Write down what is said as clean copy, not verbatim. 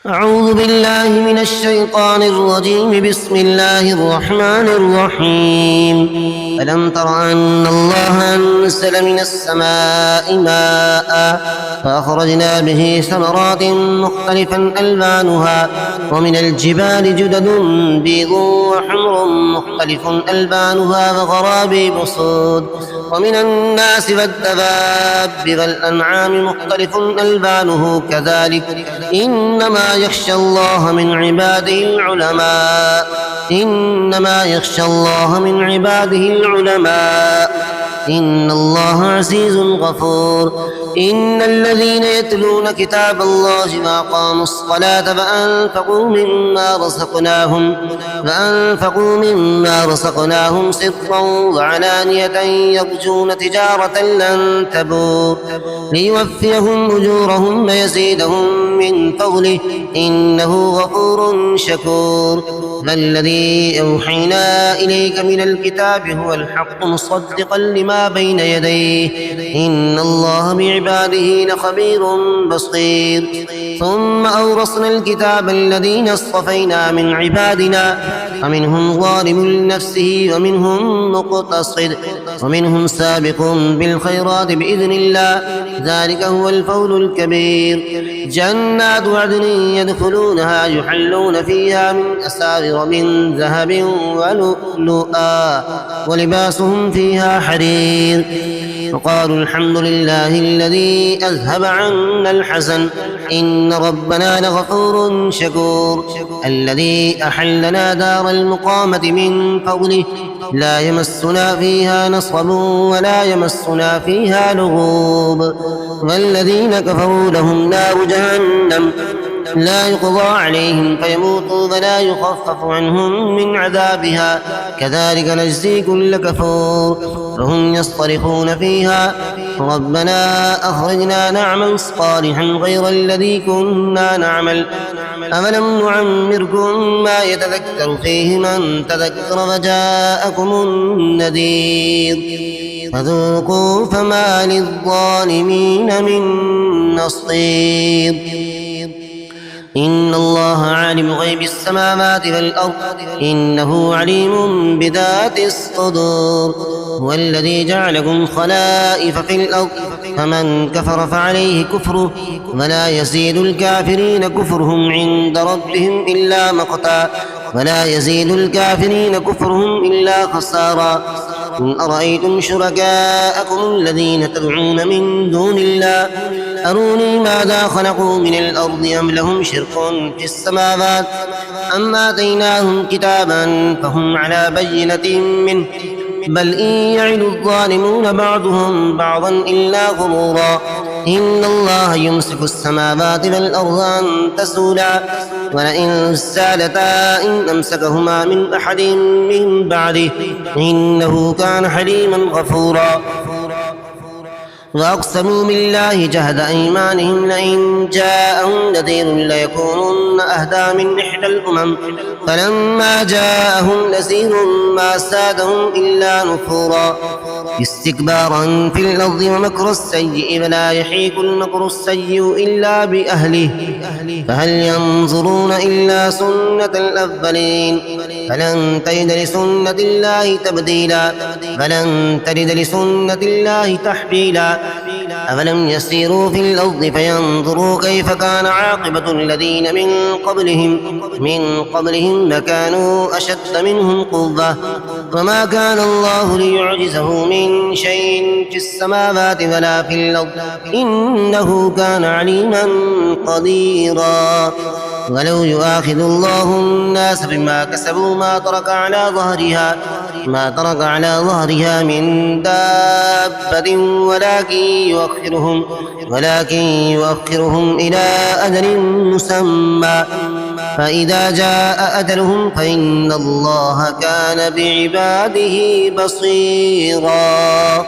أعوذ بالله من الشيطان الرجيم. بسم الله الرحمن الرحيم. ألم تر أن الله أنزل من السماء ماء فأخرجنا به ثمرات مختلفا ألوانها ومن الجبال جدد بيض وحمر مختلف ألوانها وغرابيب سود ومن الناس والدواب والأنعام مختلف ألوانه كذلك إنما يخشى الله من عباده العلماء إن الله عزيز غفور. إن الذين يتلون كتاب الله وأقاموا الصلاة فأنفقوا مما رزقناهم سرا وعلانية يرجون تجارة لن تبور ليوفيهم أجورهم ويزيدهم من فضله إنه غفور شكور. فالذي أوحينا إليك من الكتاب هو الحق مصدقا لما بين يديه إن الله بعباده لخبير بصير. ثم أورثنا الكتاب الذين اصطفينا من عبادنا فمنهم ظالم لنفسه ومنهم مقتصد ومنهم سابق بالخيرات بإذن الله ذلك هو الفوز الكبير. جنات عدن يدخلونها يحلون فيها من أساور من ذهب ولؤلؤا ولباسهم فيها حرير وقالوا الحمد لله الذي أذهب عنا الحزن إن ربنا لغفور شكور. الذي أحلنا دار المقامة من فضله لا يمسنا فيها نصب ولا يمسنا فيها لغوب. والذين كفروا لهم نار جهنم لا يقضى عليهم فيموتوا ولا يخفف عنهم من عذابها كذلك نجزي كل كفور. فهم يصطرخون فيها ربنا أخرجنا نعمل صالحا غير الذي كنا نعمل أفلم نعمركم ما يتذكر فيه من تذكر وجاءكم النذير فذوقوا فما للظالمين من نصير. إن الله عالم غيب السماوات والأرض إنه عليم بذات الصدور. هو الذي جعلكم خلائف في الأرض فمن كفر فعليه كفره ولا يزيد الكافرين كفرهم عند ربهم إلا مقتا ولا يزيد الكافرين كفرهم إلا خسارا. قل أرأيتم شركاءكم الذين تدعون من دون الله أروني ماذا خلقوا من الأرض أم لهم شرك في السماوات أم آتيناهم كتابا فهم على بينة منه بل إن يعد الظالمون بعضهم بعضا إلا غرورا. إن الله يمسك السماوات والأرض أن تزولا ولئن زالتا إن أمسكهما من أحد من بعده إنه كان حليما غفورا. وأقسموا بالله جهد أيمانهم لئن جاءهم نذير ليكونن أهدى من إحدى الأمم فلما جاءهم نذير ما زادهم إلا نفورا استكبارا في الأرض ومكر السيء ولا يحيق المكر السيء إلا بأهله فهل ينظرون إلا سنة الأولين فلن تجد لسنة الله تبديلا فلن تجد لسنة الله تحويلا. أفلم يسيروا في الأرض فينظروا كيف كان عاقبة الذين من قبلهم لكانوا أشد منهم قوة وما كان الله ليعجزه من شيء في السماوات ولا في الأرض إنه كان عليما قديرا. ولو يؤاخذ الله الناس بما كسبوا ما ترك على ظهرها من دابة ولكن يؤخرهم إلى أجل مسمى فإذا جاء أجلهم فإن الله كان بعباده بصيرا.